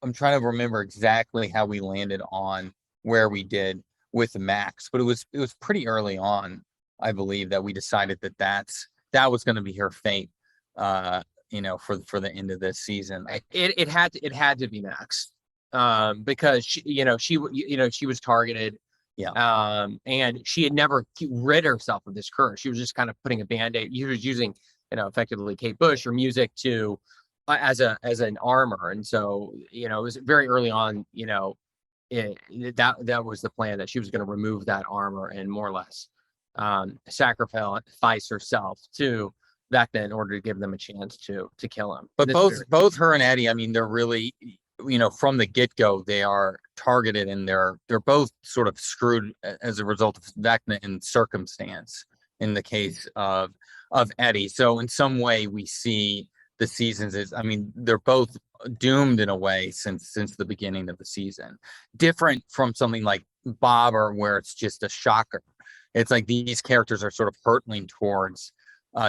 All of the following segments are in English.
I'm trying to remember exactly how we landed on where we did with Max, but it was pretty early on, I believe, that we decided that was going to be her fate, for the end of this season. It had to be Max, because she was targeted, Yeah. and she had never rid herself of this curse. She was just kind of putting a band-aid. She was using, effectively Kate Bush or music to as an armor, and so it was very early on. That was the plan, that she was going to remove that armor and more or less sacrifice herself to Vecna in order to give them a chance to kill him. But both her and Eddie, I mean, they're really, from the get-go, they are targeted, and they're both sort of screwed as a result of Vecna and circumstance in the case of Eddie. So in some way we see the seasons as, I mean, they're both doomed in a way since the beginning of the season. Different from something like Bobber, where it's just a shocker. It's like these characters are sort of hurtling towards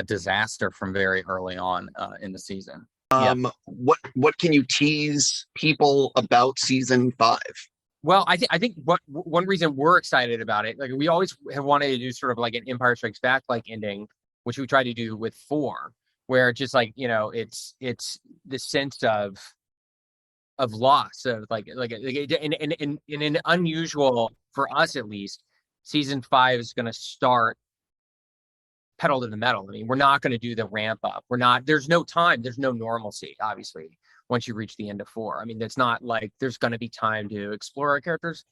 disaster from very early on in the season. Yeah. What can you tease people about season 5? Well, I think one reason we're excited about it, like we always have wanted to do sort of like an Empire Strikes Back like ending, which we tried to do with 4, where just like it's the sense of loss, of like in an unusual, for us at least, season 5 is going to start pedal to the metal. I mean, we're not going to do the ramp up. There's no time. There's no normalcy, obviously, once you reach the end of 4. I mean, it's not like there's going to be time to explore our characters'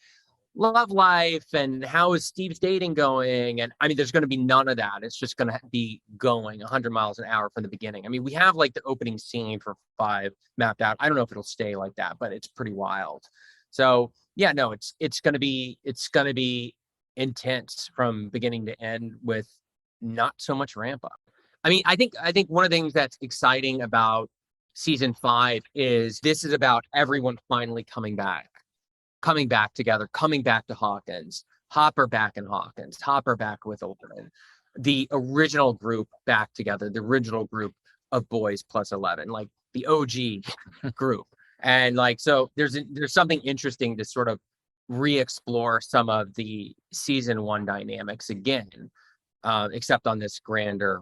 love life and how is Steve's dating going. And I mean, there's going to be none of that. It's just going to be going 100 miles an hour from the beginning. I mean, we have like the opening scene for 5 mapped out. I don't know if it'll stay like that, but it's pretty wild. So yeah, no, it's going to be intense from beginning to end with not so much ramp up. I mean, I think one of the things that's exciting about season 5 is this is about everyone finally coming back together, coming back to Hawkins, Hopper back in Hawkins, Hopper back with Oberyn, the original group back together, the original group of boys plus 11, like the OG group. And like, so there's something interesting to sort of re-explore some of the season 1 dynamics again, except on this grander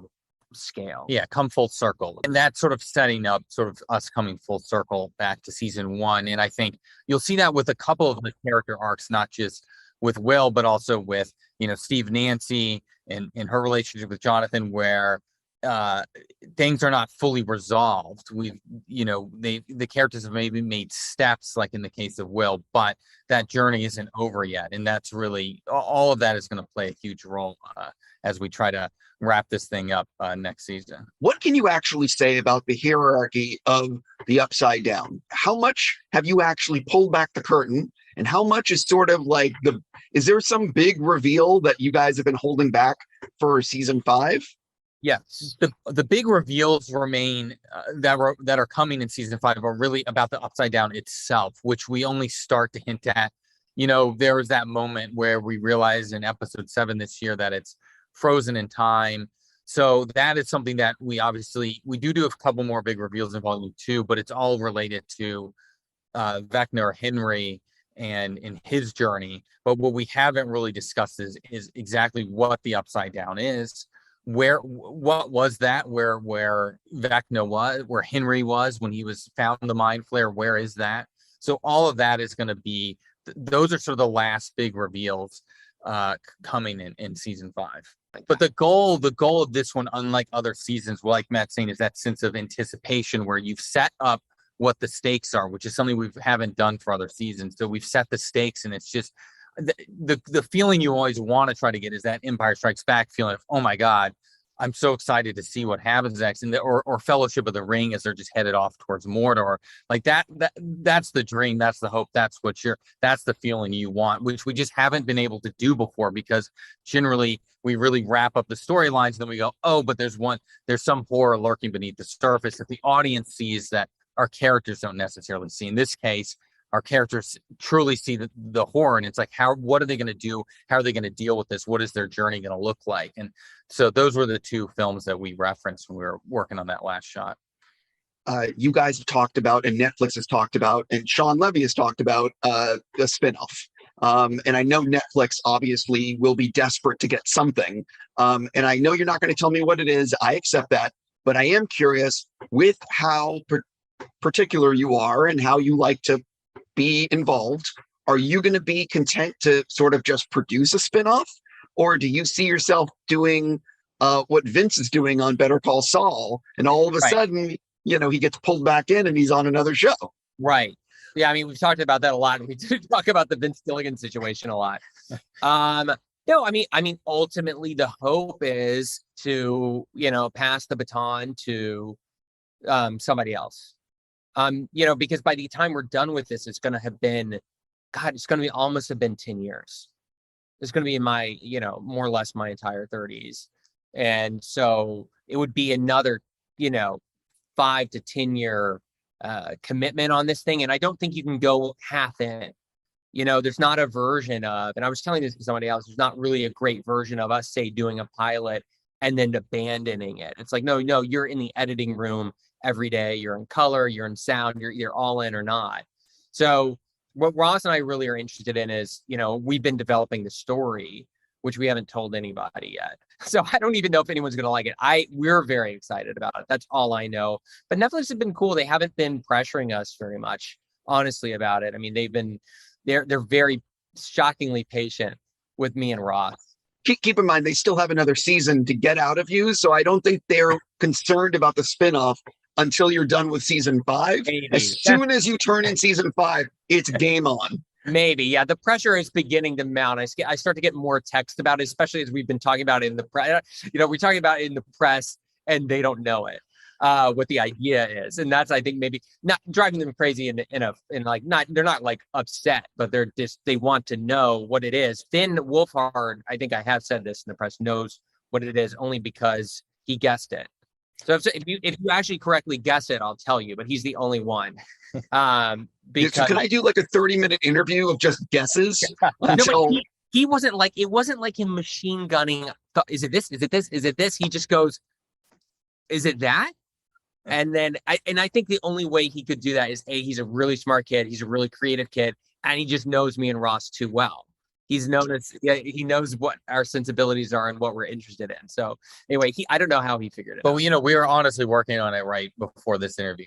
scale. Yeah, come full circle. And that's sort of setting up sort of us coming full circle back to season 1. And I think you'll see that with a couple of the character arcs, not just with Will, but also with, Steve Nancy and her relationship with Jonathan, where things are not fully resolved. The characters have maybe made steps, like in the case of Will, but that journey isn't over yet. And that's really, all of that is going to play a huge role as we try to wrap this thing up next season. What can you actually say about the hierarchy of the Upside Down? How much have you actually pulled back the curtain, and how much is sort of like is there some big reveal that you guys have been holding back for season 5? Yes, the big reveals remain that are coming in season 5 are really about the Upside Down itself, which we only start to hint at. There was that moment where we realized in episode 7 this year that it's frozen in time. So that is something that we do a couple more big reveals in volume 2, but it's all related to Vecna or Henry and in his journey. But what we haven't really discussed is exactly what the Upside Down is. What was that? Where Vecna was, where Henry was when he was found in the Mind Flayer? Where is that? So all of that is going to be, those are sort of the last big reveals coming in season 5. But the goal of this one, unlike other seasons, like Matt's saying, is that sense of anticipation where you've set up what the stakes are, which is something we haven't done for other seasons. So we've set the stakes, and it's just the feeling you always want to try to get is that Empire Strikes Back feeling of, oh my God, I'm so excited to see what happens next. And or Fellowship of the Ring as they're just headed off towards Mordor. Like that's the dream, that's the hope, that's the feeling you want, which we just haven't been able to do before, because generally we really wrap up the storylines and then we go, oh, but there's some horror lurking beneath the surface that the audience sees that our characters don't necessarily see. In this case, our characters truly see the horror, and it's like, what are they going to do? How are they going to deal with this? What is their journey going to look like? And so those were the 2 films that we referenced when we were working on that last shot. you guys have talked about, and Netflix has talked about, and Sean Levy has talked about a spinoff. And I know Netflix obviously will be desperate to get something. And I know you're not going to tell me what it is. I accept that. But I am curious with how particular you are and how you like to be involved. Are you going to be content to sort of just produce a spinoff? Or do you see yourself doing what Vince is doing on Better Call Saul? And all of a sudden, you know, he gets pulled back in and he's on another show. Right. Yeah, I mean, we've talked about that a lot. We do talk about the Vince Gilligan situation a lot. No, I mean, ultimately the hope is to, you know, pass the baton to somebody else. You know, because by the time we're done with this, it's going to have been, God, it's going to be almost have been 10 years. It's going to be my, you know, more or less my entire 30s. And so it would be another, you know, 5 to 10 year commitment on this thing. And I don't think you can go half in. You know, there's not a version of, and I was telling this to somebody else, there's not really a great version of us, say, doing a pilot and then abandoning it. It's like, no, you're in the editing room every day. You're in color, you're in sound, you're either all in or not. So what Ross and I really are interested in is, you know, we've been developing the story, which we haven't told anybody yet. So I don't even know if anyone's going to like it. We're very excited about it. That's all I know. But Netflix has been cool. They haven't been pressuring us very much, honestly, about it. I mean, they're very shockingly patient with me and Ross. Keep in mind, they still have another season to get out of you. So I don't think they're concerned about the spinoff until you're done with season 5. Maybe. As soon as you turn in season 5, it's game on. Maybe. Yeah. The pressure is beginning to mount. I start to get more text about it, especially as we've been talking about it in the press. You know, we're talking about it in the press and they don't know it, what the idea is. And that's, I think, maybe not driving them crazy in like, they're not like upset, but they want to know what it is. Finn Wolfhard, I think I have said this in the press, knows what it is only because he guessed it. So if you actually correctly guess it, I'll tell you, but he's the only one. Because so can I do like a 30-minute interview of just guesses? No, he wasn't like, it wasn't like him machine gunning. Is it this? Is it this? Is it this? He just goes, is it that? And then I think the only way he could do that is he's a really smart kid. He's a really creative kid. And he just knows me and Ross too well. He knows what our sensibilities are and what we're interested in. So anyway, I don't know how he figured it out. But, you know, we were honestly working on it right before this interview.